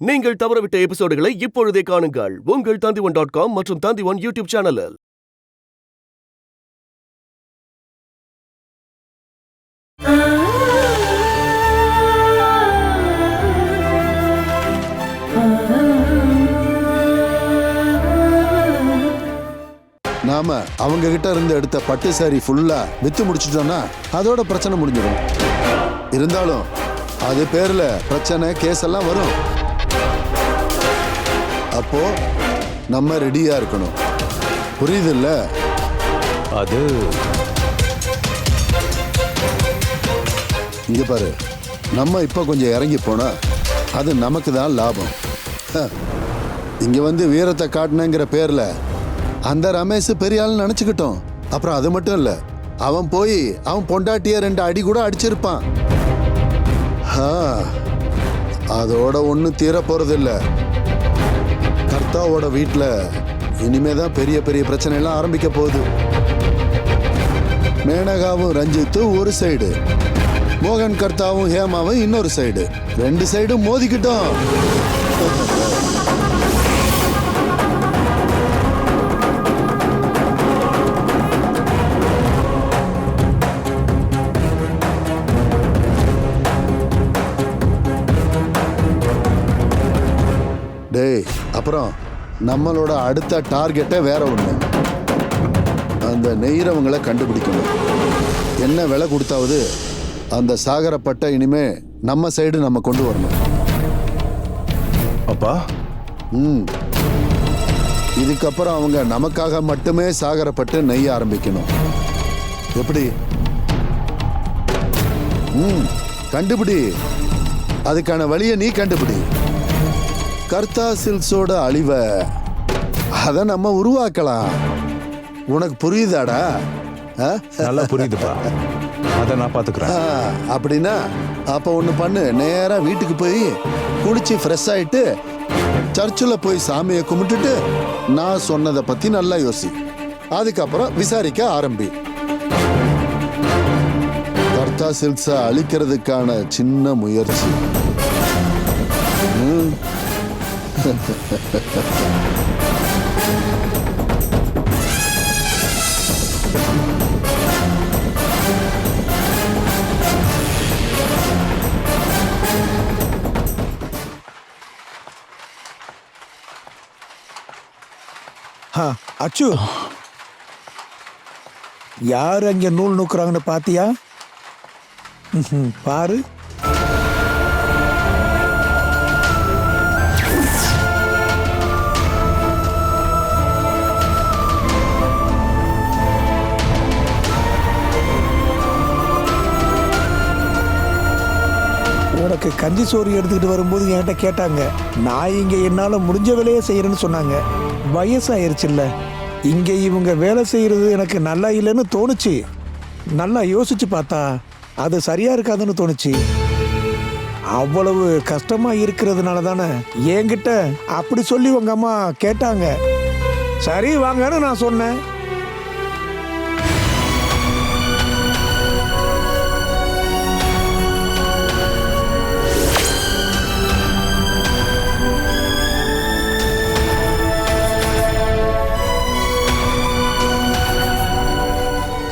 நீங்கள் தவறவிட்ட எபிசோடுகளை இப்பொழுதே காணுங்கள் உங்கள் Tandivan.com மற்றும் Tandivan யூடியூப் சேனலில். நாம அவங்க கிட்ட இருந்து எடுத்த பட்டு சாரி ஃபுல்லா வித்து முடிச்சிட்டோம்னா அதோட பிரச்சனை முடிஞ்சிடும். இருந்தாலும் அது பேர்ல பிரச்சனை கேஸ் எல்லாம் வரும். அப்போ நம்ம ரெடியா இருக்கணும். புரியுது இல்ல? அது இங்க பாரு, நம்ம இப்ப கொஞ்சம் இறங்கி போனா அது நமக்கு தான் லாபம். இங்க வந்து வீரத்தை காட்டினங்கிற பேர்ல அந்த ரமேஷ் பெரிய ஆள் நினைச்சுக்கிட்டோம். அப்புறம் அது மட்டும் இல்ல, அவன் போய் அவன் பொண்டாட்டிய 2 அடி கூட அடிச்சிருப்பான். அதோட ஒன்னும் தீர போறது இல்ல. கர்த்தாவோட வீட்டுல இனிமேதான் பெரிய பெரிய பிரச்சனை எல்லாம் ஆரம்பிக்க போகுது. மேனகாவும் ரஞ்சித்தும் ஒரு சைடு, மோகன் கர்த்தாவும் ஹேமாவும் இன்னொரு சைடு. 2 சைடும் மோதிக்கிட்டோம். டேய், அப்புறம் நம்மளோட அடுத்த டார்கெட்டை வேற ஒண்ணு. அந்த நெய்றவங்களை கண்டுபிடிக்கணும். என்ன விலை கொடுத்தாவது அந்த சாகரப்பட்டை இனிமே நம்ம சைடு நம்ம கொண்டு வரணும். அப்பா, இதுக்கப்புறம் அவங்க நமக்காக மட்டுமே சாகரப்பட்டு நெய்ய ஆரம்பிக்கணும். எப்படி? கண்டுபிடி. அதுக்கான வழியை நீ கண்டுபிடி. கர்த்தா சில்க்ஸோட அழிவை அதை நம்ம உருவாக்கலாம். உனக்கு புரியுதாடா? நல்லா புரியுதுப்பா. அதை நான் பாத்துக்கிறேன். அப்படின்னா அப்ப ஒண்ணு பண்ணு. நேரா வீட்டுக்கு போய் குளிச்சு ஃப்ரெஷ் ஆயிட்டு சர்ச்சில் போய் சாமியை கும்பிட்டுட்டு நான் சொன்னதை பத்தி நல்லா யோசி. அதுக்கப்புறம் விசாரிக்க ஆரம்பி. கர்த்தா சில்க்ஸை அழிக்கிறதுக்கான சின்ன முயற்சி. அச்சு, யாரு அங்க நூல் நூக்குறாங்கன்னு பாத்தியா? பாரு. உனக்கு கஞ்சி சோறு எடுத்துக்கிட்டு வரும்போது என்கிட்ட கேட்டாங்க. நான் இங்க என்னால முடிஞ்ச வேலையை செய்யறேன்னு சொன்னாங்க. வயசாயிருச்சுல்ல, இங்க இவங்க வேலை செய்யறது எனக்கு நல்லா இல்லைன்னு தோணுச்சு. நல்லா யோசிச்சு பார்த்தா அது சரியா இருக்காதுன்னு தோணுச்சு. அவ்வளவு கஷ்டமா இருக்கிறதுனால தானே என்கிட்ட அப்படி சொல்லி உங்க அம்மா கேட்டாங்க. சரி வாங்கன்னு நான் சொன்னேன்.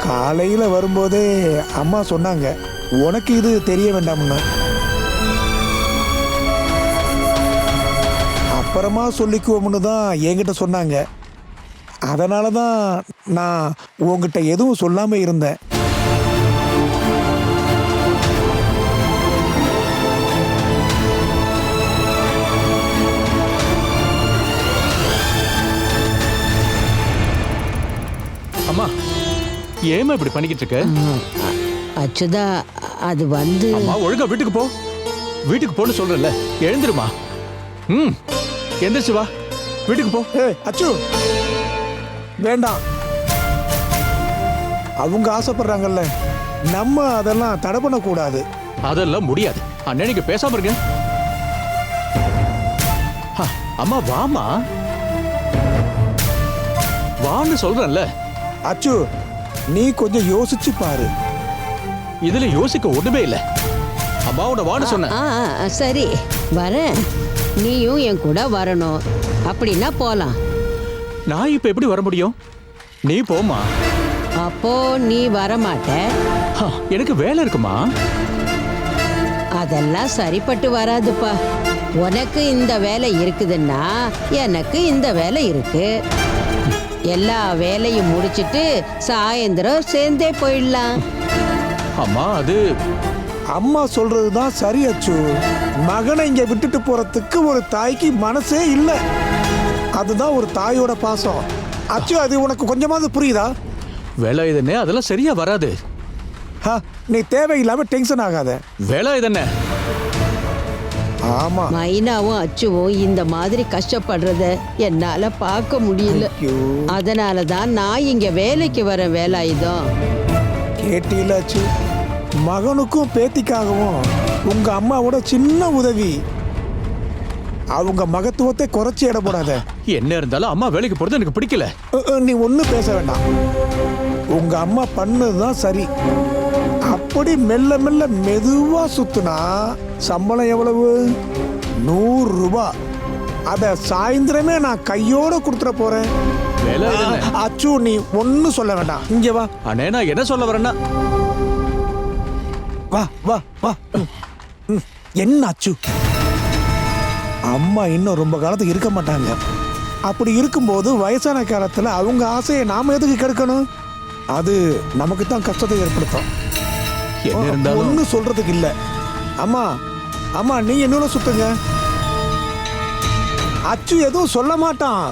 காலையில் வரும்போதே அம்மா சொன்னாங்க, உனக்கு இது தெரிய வேண்டாம்னு. அப்புறமா சொல்லிக்குவோம்னு தான் என்கிட்ட சொன்னாங்க. அதனால தான் நான் உங்ககிட்ட எதுவும் சொல்லாமல் இருந்தேன். அம்மா, ஏமா இப்படி பண்ணிக்கிட்டு இருக்க? அச்சுதா, அது வந்து அம்மா, ஒழுங்கா வீட்டுக்கு போ. வீட்டுக்கு போன்னு சொல்றல, எழுந்துருமா. எந்திரிச்சு வா, வீட்டுக்கு போ. அச்சு, வேண்டாம். அவங்க ஆசைப்படுறாங்கல்ல, நம்ம அதெல்லாம் தடை பண்ணக்கூடாது. அதெல்லாம் முடியாது. அண்ணனுக்கு பேசாம இருங்க. அம்மா வாமா, வான்னு சொல்றேன்ல. அச்சு, நீ கொஞ்சம் யோசிச்சு பாரு. இதுல யோசிக்க ஒண்ணுமே இல்ல. அம்மாவோட வான்னு சொன்ன. சரி வரேன். நீயும் என் கூட வரணும். அப்படின்னா போலாம். நான் இப்ப எப்படி வர முடியும்? நீ போமா. அப்போ நீ வரமாட்ட. எனக்கு வேலை இருக்குமா? அதெல்லாம் சரிப்பட்டு வராதுப்பா. உனக்கு இந்த வேலை இருக்குதுன்னா எனக்கு இந்த வேலை இருக்கு. எல்லா வேலையும் முடிச்சிட்டு சாயந்தரம் சேர்ந்தே போயிடலாம். அம்மா அது அம்மா சொல்றது தான் சரி அச்சு. மகனை இங்க விட்டுட்டு போறதுக்கு ஒரு தாய்க்கு மனசே இல்லை. அதுதான் ஒரு தாயோட பாசம். அச்சு, அது உனக்கு கொஞ்சமாவது புரியுதா? வேலை இதுன்னு அதெல்லாம் சரியா வராது. நீ தேவையில்லாம டென்ஷன் ஆகாத. வேலை இதுன்னு ஆமா. மைனாவும் அச்சுவும் இந்த மாதிரி கஷ்டப்படுறத என்னால பார்க்க முடியல. ஐயோ. அதனாலதான் நான் இங்க வேலைக்கு வர வேலாயுதம். கேட்டீல அச்சு, மகனுக்கும் பேத்திக்காகவும் உங்க அம்மாவோட சின்ன உதவி. அவங்க மகத்துவத்தை குறைச்சி எடை போடாத. என்ன இருந்தாலும் அம்மா வேலைக்கு போறது எனக்கு பிடிக்கல. நீ ஒன்றும் பேச வேண்டாம். உங்க அம்மா பண்ணதுதான் சரி. அப்படி மெல்ல மெல்ல மெதுவா சுத்துனா சம்பளம் எவ்வளவு? 100 ரூபாய். அத சாயந்தரமே நான் கையோட கொடுத்துட போறேன். வேலை இதுன்னு அச்சு, நீ ஒன்னும் சொல்ல வேண்டாம். இங்க வா. அண்ணே, நான் என்ன சொல்ல வரேன்னா, வா வா வா. என்ன அச்சு? அம்மா இன்னும் ரொம்ப காலத்துக்கு இருக்க மாட்டாங்க. அப்படி இருக்கும்போது வயசான காலத்துல அவங்க ஆசையை நாம எதுக்கு கெடுக்கணும்? அது நமக்கு தான் கஷ்டத்தை ஏற்படுத்தும். என்ன இருந்தாலும் ஒன்னும் சொல்றதுக்கு இல்ல. அம்மா அம்மா, நீங்க இன்னொன்னு சுத்துங்க. அச்சு எதுவும் சொல்ல மாட்டான்.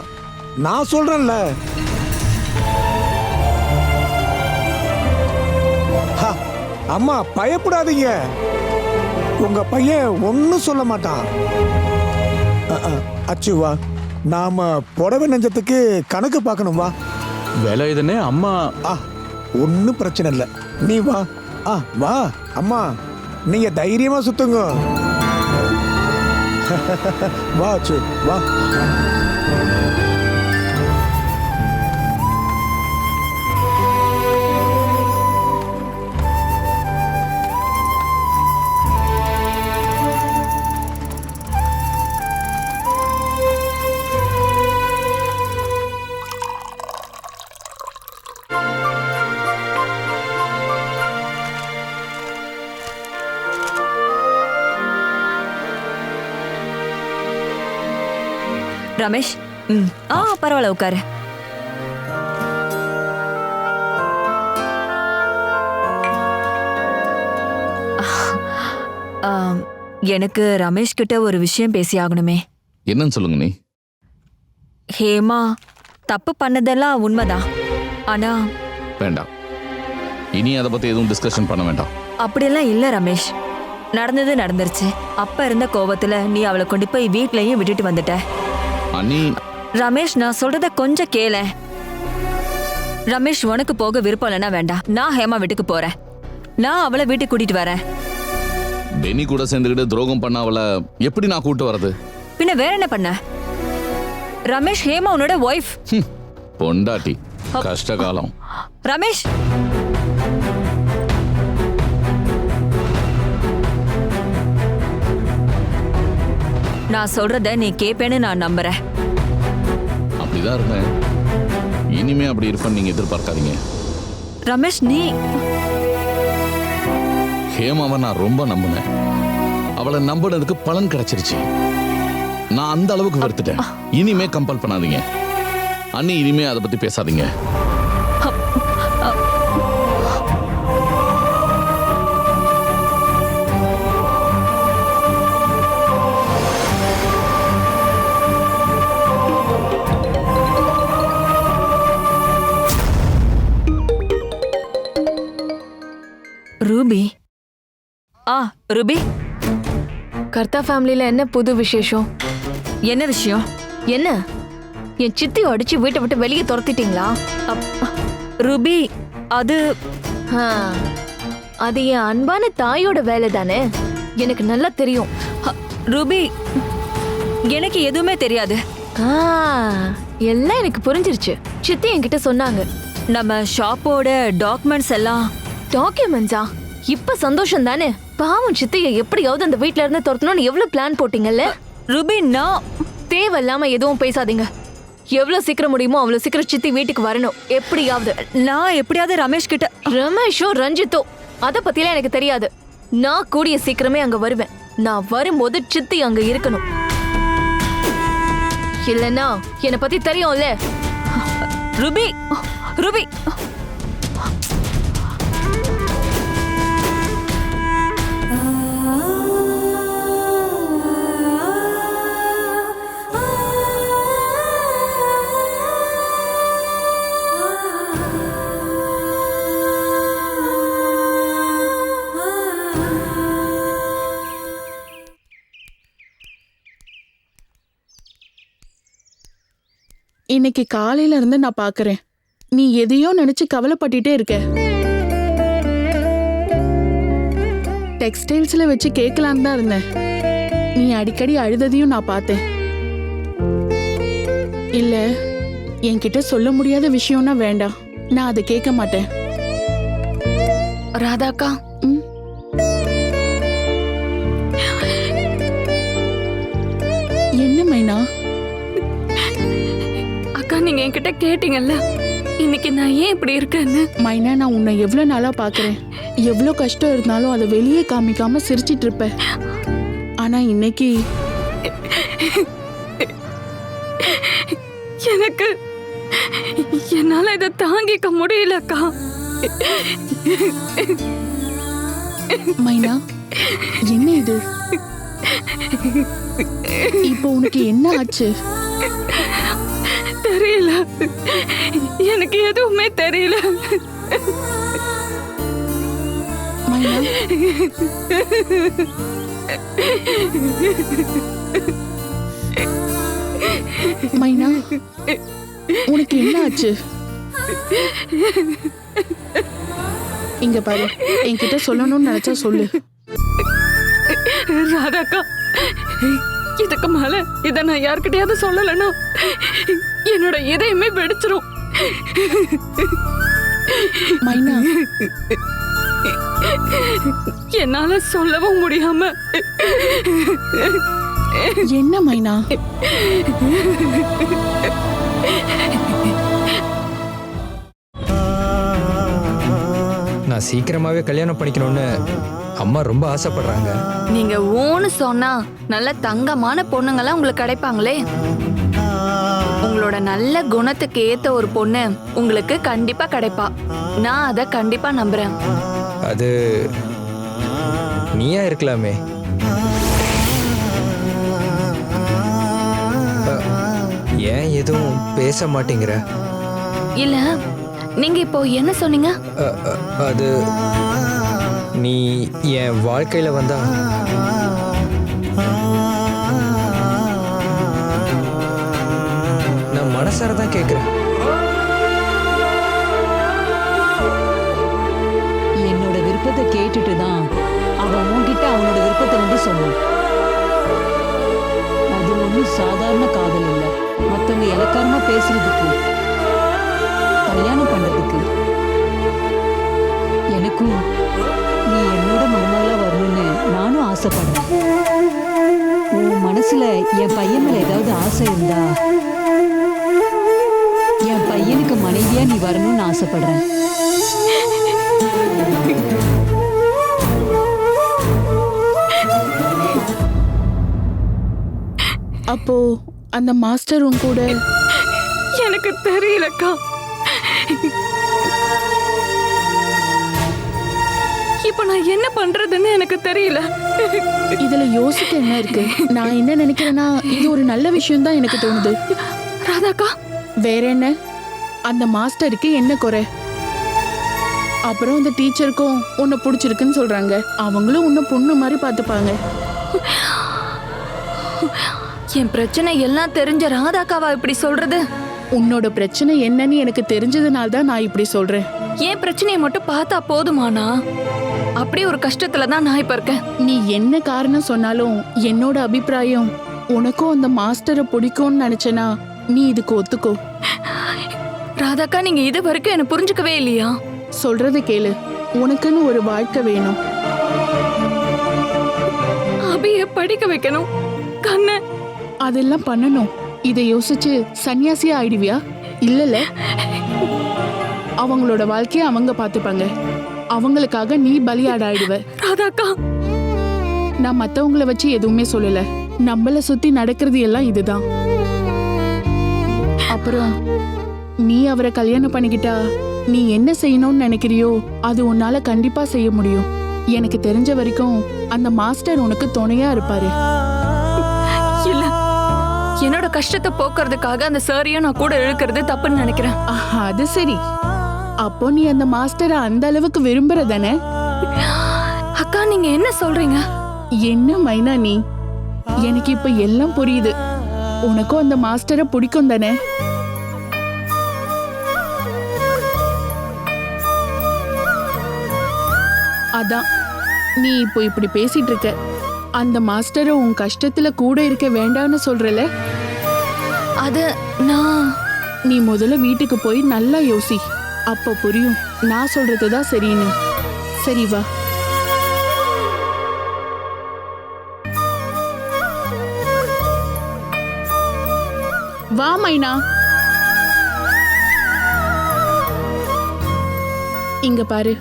நான் சொல்றேன்ல. அம்மா பயப்படாதீங்க. உங்க பையன் ஒன்னும் சொல்ல மாட்டான். அச்சு வா, நாம புடவை நெஞ்சத்துக்கு கணக்கு பார்க்கணும். வா. வேலை இதுன்னு அம்மா ஒன்னும் பிரச்சனை இல்லை. நீ வா. வா அம்மா, நீங்க தைரியமா சுத்துங்க. வா அச்சு வா. ரமேஷ், பரவாயில்ல, உட்காரு. எனக்கு ரமேஷ் கிட்ட ஒரு விஷயம் பேசி ஆகணுமே. என்னன்னு சொல்லுங்க. நீ ஹேமா தப்பு பண்ணதெல்லாம் உண்மைதான். ஆனா வேண்டாம், இனி அதை பத்தி எதுவும் டிஸ்கஷன் பண்ண வேண்டாம். அப்படியெல்லாம் இல்ல ரமேஷ். நடந்தது நடந்துருச்சு. அப்ப இருந்த கோபத்துல நீ அவளை கொண்டு போய் வீட்லயும் விட்டுட்டு வந்துட்ட. அண்ணி, ரமேஷ், நான் சொல்றத கொஞ்சம் கேள. ரமேஷ், உனக்கு போக விருப்பம் இல்லைன்னா வேண்டாம். நான் ஹேமா வீட்டுக்கு போறேன். நான் அவளை வீட்டுக்கு கூட்டிட்டு வரேன். பெனி கூட சேர்ந்துக்கிட்டு துரோகம் பண்ண அவளை எப்படி நான் கூட்டு வர்றது? பின்ன வேற என்ன பண்ண? ரமேஷ், ஹேமா உன்னோட ஒய்ஃப். பொண்டாட்டி. கஷ்ட காலம். ரமேஷ், நான் சொல்றத நீ கேப்பேன்னு நான் நம்புறேன். அப்படிதான் இருந்தேன். இனிமே அப்படி இருப்பேன்னு நீங்க எதிர்பார்க்காதீங்க. ரமேஷ், நீ ஹேமாவை நான் ரொம்ப நம்பினேன். அவளை நம்பினதுக்கு பலன் கிடைச்சிருச்சு. நான் அந்த அளவுக்கு வெறுத்துட்டேன். இனிமே கம்பல் பண்ணாதீங்க அண்ணி. இனிமே அதை பத்தி பேசாதீங்க. ரூபி. ரூபி, கர்த்தா ஃபேமிலியில என்ன புது விசேஷம்? என்ன விஷயம்? என்ன, என் சித்தி அடிச்சு வீட்டை விட்டு வெளியே துரத்திட்டீங்களா? ரூபி, அது அது என் அன்பான தாயோட வேலை தானே. எனக்கு நல்லா தெரியும். ரூபி, எனக்கு எதுவுமே தெரியாது. எல்லாம் எனக்கு புரிஞ்சிருச்சு. சித்தி என்கிட்ட சொன்னாங்க. நம்ம ஷாப்போட டாக்குமெண்ட்ஸ் எல்லாம். டாக்குமெண்ட்ஸா? இப்ப சந்தோஷம் தானே. பாவம் சித்தியை எப்படியாவது அந்த வீட்ல இருந்து துரத்தணும்னு எவ்வளவு பிளான் போட்டீங்கல்ல. ரூபி நான் தேவையில்லாம எதுவும் பேசாதீங்க. எவ்வளவு சீக்கிரம் முடியுமோ அவ்வளவு சீக்கிரம் சித்தி வீட்டுக்கு வரணும் எப்படியாவது. நான் எப்படியாவது ரமேஷ் கிட்ட ரமேஷோ ரஞ்சித்தோ அத பத்திலாம் எனக்கு தெரியாது. நான் கூடிய சீக்கிரமே அங்க வருவேன். நான் வரும்போது சித்தி அங்க இருக்கணும். இல்லன்னா என்னை பத்தி தெரியும்ல. ரூபி ரூபி இன்னைக்கு காலையில இருந்து நான் பாக்குறேன். நீ எதையோ நினைச்சு கவலைப்பட்டுட்டே இருக்க. டெக்ஸ்டைல்ஸ்ல வச்சு கேட்கலான்னு தான் இருந்தேன். நீ அடிக்கடி அழுததையும் நான் பார்த்தேன். இல்ல என்கிட்ட சொல்ல முடியாத விஷயம்னா வேண்டாம், நான் அதை கேட்க மாட்டேன். ராதாக்கா, என்ன மைனா? அக்கா நீங்க என்கிட்ட கேட்டீங்கல்ல இன்னைக்கு நான் ஏன் இப்படி இருக்கேன்னு. மைனா, நான் உன்னை எவ்வளவு நாளா பாக்குறேன். எவ்வளவு கஷ்டம் இருந்தாலும் அதை வெளியே காமிக்காம சிரிச்சிட்டு இருப்ப. ஆனா இன்னைக்கு எனக்கு என்னால இதை தாங்கிக்க முடியலக்கா. மைனா, என்ன இது? இப்போ உனக்கு என்ன ஆச்சு? தெரியல, எனக்கு எதுவுமே தெரியல. மைனா, மைனா, உனக்கு என்ன ஆச்சு? இங்க பாரு, என்கிட்ட சொல்லணும்னு நினைச்சா சொல்லு. ராதாக்கா, இதுக்கு மேல இத நான் யார்கிட்டயாவது சொல்லலன்னா என்னோட இதயமே வெடிச்சிரும். மைனா, என்னால சொல்லவும் முடியாம. என்ன மைனா? நான் சீக்கிரமாவே கல்யாணம் பண்ணிக்கணும்னு அம்மா ரொம்ப ஆசைப்படுறாங்க. நீங்க ஓன்னு சொன்னா நல்ல தங்கமான பொண்ணுங்கெல்லாம் உங்களுக்கு கிடைப்பாங்களே. உங்களோட நல்ல குணத்துக்கு ஏத்த ஒரு பொண்ணு உங்களுக்கு கண்டிப்பா கிடைப்பா. நான் அதை கண்டிப்பா நம்புறேன். அது நீயா இருக்கலாமே. ஏன் எதுவும் பேச மாட்டேங்கிற? இல்ல, நீங்க இப்போ என்ன சொன்னீங்க? அது நீ என் வாழ்க்கையில வந்தா நான் மனசார தான் கேட்கிறேன். என்னோட விருப்பத்தை கேட்டுட்டு தான் அவன் உன்கிட்ட அவனோட விருப்பத்தை வந்து சொன்னான். அது ஒன்றும் சாதாரண காதல் இல்லை. மற்றவங்க இலக்காரமா பேசுறதுக்கு, கல்யாணம் பண்றதுக்கு. எனக்கும் நீ என்னோட மருமகளா வரணும்னு நானும் ஆசைப்படுறேன். உன் மனசுல என் பையன் மேல ஏதாவது ஆசை இருந்தா என் பையனுக்கு மனைவியா நீ வரணும்னு ஆசைப்படுறேன். அப்போ அந்த மாஸ்டரும் கூட? எனக்கு தெரியலக்கா. இப்ப நான் என்ன பண்றதுன்னு எனக்கு தெரியல. இதுல யோசிக்க என்ன இருக்கு? நான் என்ன நினைக்கிறேன்னா, இது ஒரு நல்ல விஷயம் தான் எனக்கு தோணுது. ராதாக்கா, வேற என்ன? அந்த மாஸ்டருக்கு என்ன குறை? அப்புறம் அந்த டீச்சருக்கும் உன்னை பிடிச்சிருக்குன்னு சொல்றாங்க. அவங்களும் உன்னை பொண்ணு மாதிரி பார்த்துப்பாங்க. என் பிரச்சனை எல்லாம் தெரிஞ்ச ராதாக்காவா இப்படி சொல்றது? உன்னோட பிரச்சனை என்னன்னு எனக்கு தெரிஞ்சதுனால தான் நான் இப்படி சொல்றேன். என் பிரச்சனையை மட்டும் பார்த்தா போதுமானா? அப்படி ஒரு கஷ்டத்துல தான் நான் இப்ப இருக்கேன். நீ என்ன காரணம் சொன்னாலும் என்னோட அபிப்பிராயம், உனக்கும் அந்த மாஸ்டரை பிடிக்கும்னு நினைச்சேனா நீ இதுக்கு ஒத்துக்கோ. ராதாக்கா, நீங்க இது வரைக்கும் என்ன புரிஞ்சுக்கவே இல்லையா? சொல்றத கேளு. உனக்குன்னு ஒரு வாழ்க்கை வேணும். அபிய படிக்க வைக்கணும், கண்ண அதெல்லாம் பண்ணணும். இதை யோசிச்சு சன்னியாசி ஆயிடுவியா? இல்லல, அவங்களோட வாழ்க்கைய அவங்க பாத்துப்பாங்க. அவங்களுக்காக நீ பலியாட ஆயிடுவ. ராதாக்கா, நான் மத்தவங்கள வச்சு எதுவுமே சொல்லல. நம்மள சுத்தி நடக்கிறது எல்லாம் இதுதான். அப்புறம் நீ அவரை கல்யாணம் பண்ணிக்கிட்டா நீ என்ன செய்யணும்னு நினைக்கிறியோ அது உன்னால கண்டிப்பா செய்ய முடியும். எனக்கு தெரிஞ்ச வரைக்கும் அந்த மாஸ்டர் உனக்கு துணையா இருப்பாரு. இல்ல, என்னோட கஷ்டத்தை போக்குறதுக்காக அந்த சாரியும் நான் கூட இழுக்கிறது தப்புன்னு நினைக்கிறேன். அது சரி. அப்போ நீ அந்த மாஸ்டரை அந்த அளவுக்கு விரும்புறதானே? அக்கா, நீங்க என்ன சொல்றீங்க? என்ன மைனா நீ? எனக்கு இப்ப எல்லாம் புரியுது. உனக்கும் அந்த மாஸ்டரை பிடிக்கும் தானே? அதான் நீ இப்போ இப்படி பேசிட்டு இருக்க. அந்த மாஸ்டரை உன் கஷ்டத்துல கூட இருக்க வேண்டான்னு சொல்றல. அது நான் நீ முதல்ல வீட்டுக்கு போய் நல்லா யோசி. அப்ப புரியும் நான் சொல்றதுதான் சரின்னு. சரி வா. வா மைனா. இங்க பாரு,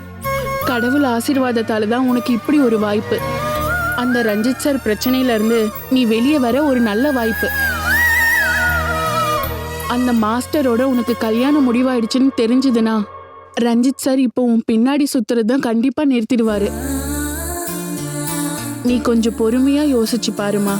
கடவுள் ஆசீர்வாதத்தால தான் உனக்கு இப்படி ஒரு வாய்ப்பு. அந்த ரஞ்சித் சார் பிரச்சனையில இருந்து நீ வெளியே வர ஒரு நல்ல வாய்ப்பு. அந்த மாஸ்டரோட உனக்கு கல்யாணம் முடிவாயிடுச்சுன்னு தெரிஞ்சதுன்னா ரஞ்சித் சார் இப்போ உன் பின்னாடி சுத்துறதுதான் கண்டிப்பா நிறுத்திடுவாரு. நீ கொஞ்சம் பொறுமையா யோசிச்சு பாருமா.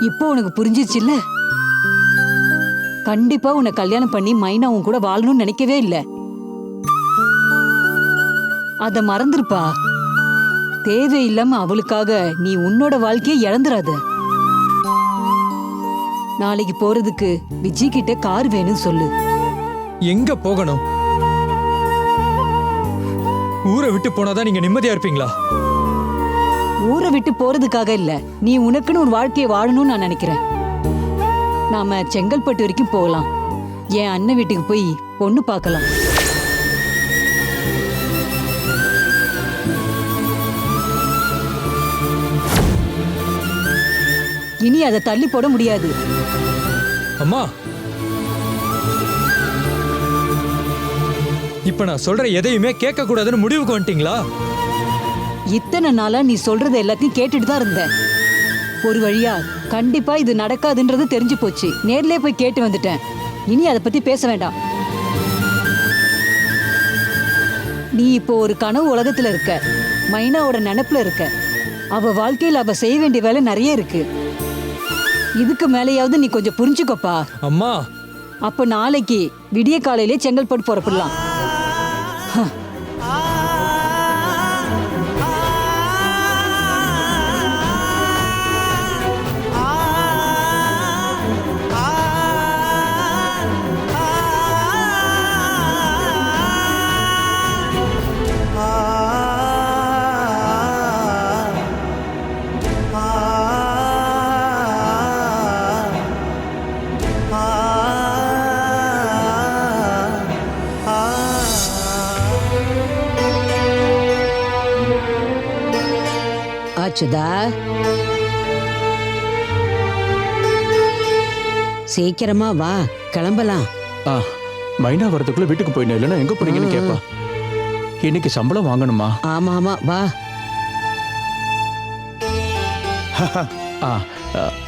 இப்போ உனக்கு புரிஞ்சிருச்சுல்ல? கண்டிப்பா உன்னை கல்யாணம் பண்ணி மைனா உன் கூட வாழணும்னு நினைக்கவே இல்லை. அத மறந்துருப்பா. தேவையில்லாம அவளுக்காக நீ உன்னோட வாழ்க்கையை இழந்துராத. நாளைக்கு போறதுக்கு விஜய் கிட்ட கார் வேணும்னு சொல்லு. எங்க போகணும்? ஊரை விட்டு போனாதான் நீங்க நிம்மதியா இருப்பீங்களா? ஊரை விட்டு போறதுக்காக இல்ல, நீ உனக்குன்னு ஒரு வாழ்க்கையை வாழணும்னு நான் நினைக்கிறேன். நாம செங்கல்பட்டு வரைக்கும் போகலாம். என் அண்ணன் வீட்டுக்கு போய் பொண்ணு பார்க்கலாம். இனி அதை தள்ளி போட முடியாது. அம்மா, இப்ப நான் சொல்ற எதையுமே கேட்க கூடாதுன்னு முடிவுக்கு வந்துட்டீங்களா? இத்தனை நாளா நீ சொல்றது எல்லாத்தையும் கேட்டுட்டு தான் இருந்தேன். ஒரு வழியா கண்டிப்பா இது நடக்காதுன்றது தெரிஞ்சு போச்சு. நேர்லயே போய் கேட்டு வந்துட்டேன். இனி அதை பத்தி பேச வேண்டாம். நீ இப்போ ஒரு கனவு உலகத்துல இருக்க. மைனாவோட நினைப்புல இருக்க. அவ வாழ்க்கையில் அவ செய்ய வேண்டிய வேலை நிறைய இருக்கு. இதுக்கு மேலேயாவது நீ கொஞ்சம் புரிஞ்சுக்கோப்பா. அம்மா, அப்ப நாளைக்கு விடிய காலையிலே செங்கல்பட்டு புறப்படலாம். ஆச்சுதா, சீக்கிரமா வா, கிளம்பலாம். மைனா வரதுக்குள்ள வீட்டுக்கு போயிடணும், இல்லைன்னா எங்க போறீங்கன்னு கேட்பா. இன்னைக்கு சம்பளம் வாங்கணுமா? ஆமா ஆமா, வா.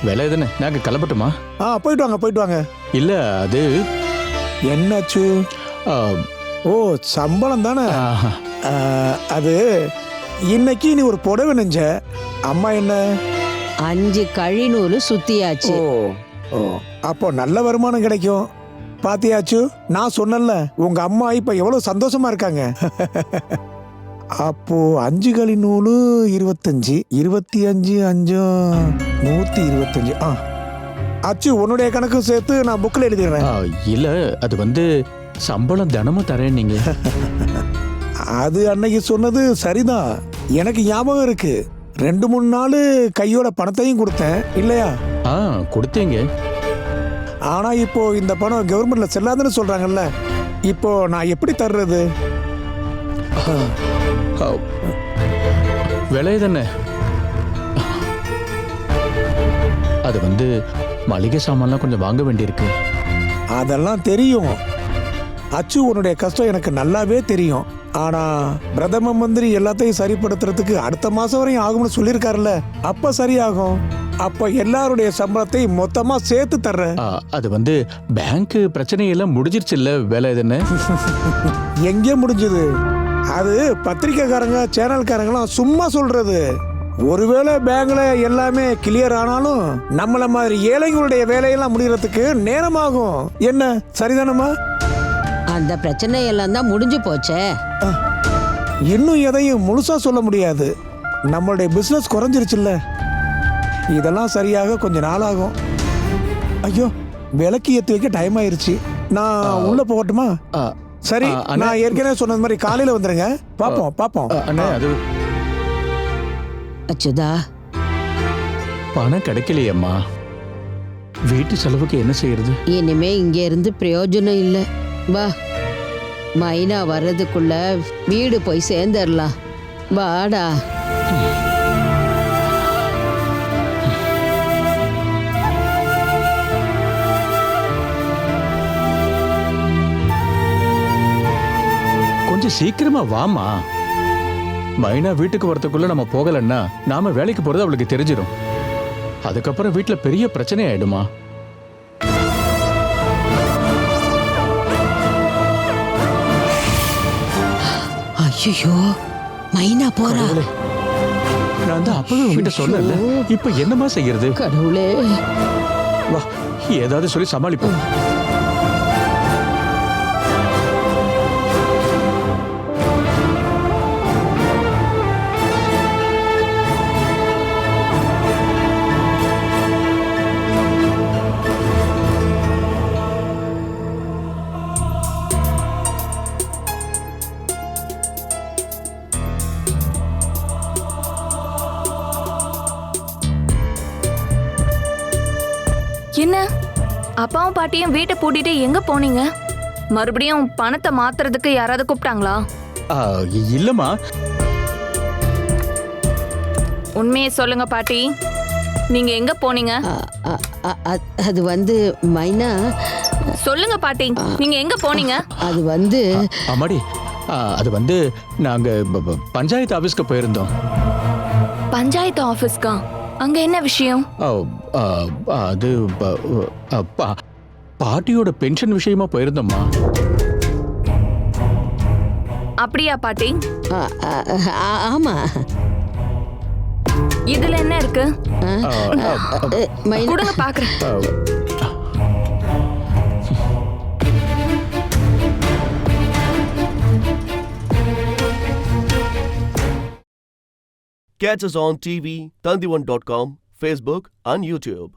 வேலை எதுன்னு நாங்க கிளம்பட்டுமா? போயிட்டு வாங்க, போயிட்டு வாங்க. இல்ல, அது என்னாச்சு? ஓ, சம்பளம் தானே. அது இன்னைக்கு நீ ஒரு புடவை நெஞ்ச. அம்மா என்ன 5 கழிநூறு சுத்தியாச்சு. ஓ, அப்போ நல்ல வருமானம் கிடைக்கும். பாத்தியாச்சு, நான் சொன்னல உங்க அம்மா இப்ப எவ்வளவு சந்தோஷமா இருக்காங்க. அப்போ 5 கழிநூறு 25, 25 5 125. அச்சு, உன்னுடைய கணக்கு சேர்த்து நான் புக்கில் எழுதிடுறேன். இல்ல, அது வந்து சம்பளம் தினமும் தரேன் நீங்க. அது அன்னைக்கு சொன்னது சரிதான், எனக்கு ஞாபகம் இருக்கு. 2-3 நாள் கையோட பணத்தையும் கொடுத்தேன் இல்லையா? கொடுத்தீங்க. ஆனா இப்போ இந்த பணம் கவர்மெண்ட்ல செல்லாதுன்னு சொல்றாங்கல்ல, இப்போ நான் எப்படி தர்றது? விலை தானே, அது வந்து மளிகை சாமான்லாம் கொஞ்சம் வாங்க வேண்டியிருக்கு. அதெல்லாம் தெரியும் அச்சு, உன்னுடைய கஷ்டம் எனக்கு நல்லாவே தெரியும். ஆனா பிரதம மந்திரி எல்லாத்தையும் சரிப்படுத்துறதுக்கு அடுத்த மாசம் வரையும் ஆகும்னு சொல்லியிருக்காருல்ல, அப்ப சரியாகும். அப்ப எல்லாருடைய சம்பளத்தை மொத்தமா சேர்த்து தர்றேன். அது வந்து பேங்க் பிரச்சனையெல்லாம் முடிஞ்சிருச்சு இல்ல, வேலை தானே? எங்கே முடிஞ்சது? அது பத்திரிக்கைக்காரங்க சேனல்காரங்களாம் சும்மா சொல்றது. ஒருவேளை பேங்க்ல எல்லாமே கிளியர் ஆனாலும் நம்மள மாதிரி ஏழைகளுடைய வேலையெல்லாம் முடியறதுக்கு நேரமாகும். என்ன சரிதானமா? அந்த பிரச்சனை எல்லாம் தான் முடிஞ்சு போச்சே. இன்னும் எதையும் முழுசா சொல்ல முடியாது. நம்மளுடைய பிசினஸ் குறைஞ்சிருச்சுல்ல, இதெல்லாம் சரியாக கொஞ்ச நாள் ஆகும். ஐயோ, விளக்கு ஏற்றி வைக்க டைம் ஆயிருச்சு. நான் உள்ள போகட்டுமா? சரி, நான் ஏற்கனவே சொன்னது மாதிரி காலையில வந்துருங்க. பாப்போம். அது அச்சுதா, பணம் கிடைக்கலையம்மா, வீட்டு செலவுக்கு என்ன செய்யறது? இனிமே இங்க இருந்து பிரயோஜனம் இல்லை. வா, மைனா வர்றதுக்குள்ள வீடு போய் சேர்ந்துடலாம். வாடா. கொஞ்சம் சீக்கிரமா வாமா. மைனா வீட்டுக்கு வரதுக்குள்ள நம்ம போகலன்னா நாம வேலைக்கு போறது அவளுக்கு தெரிஞ்சிடும். அதுக்கப்புறம் வீட்டுல பெரிய பிரச்சனை ஆயிடுமா. ஐயோ, மைனா போறா. நான் தான் அப்பவே உங்ககிட்ட சொன்னேன்ல, இப்ப என்னமா செய்யறது? கடவுளே, வா, ஏதாவது சொல்லி சமாளிப்போம். என்ன அப்பாவும் பாட்டியும் வீட்டை பூட்டிட்டு எங்க போனீங்க? மறுபடியும் பணத்தை மாத்துறதுக்கு யாராவது கூப்பிட்டாங்களா? இல்லம்மா. உண்மையை சொல்லுங்க பாட்டி, நீங்க எங்க போனீங்க? அது வந்து மைனா. சொல்லுங்க பாட்டி, நீங்க எங்க போனீங்க? அது வந்து அம்மாடி, அது வந்து நாங்க பஞ்சாயத்து ஆபீஸ்க்கு போயிருந்தோம். பஞ்சாயத்து ஆபீஸ்க்கா? அங்க என்ன விஷயம்? அது பாட்டியோட பென்ஷன் விஷயமா போயிருந்தோம்மா. அப்படியா பாட்டி? ஆமா. இதுல என்ன இருக்கு? கொடுங்க பாக்குறேன். Catch us on TV, Tandivan.com, Facebook and YouTube.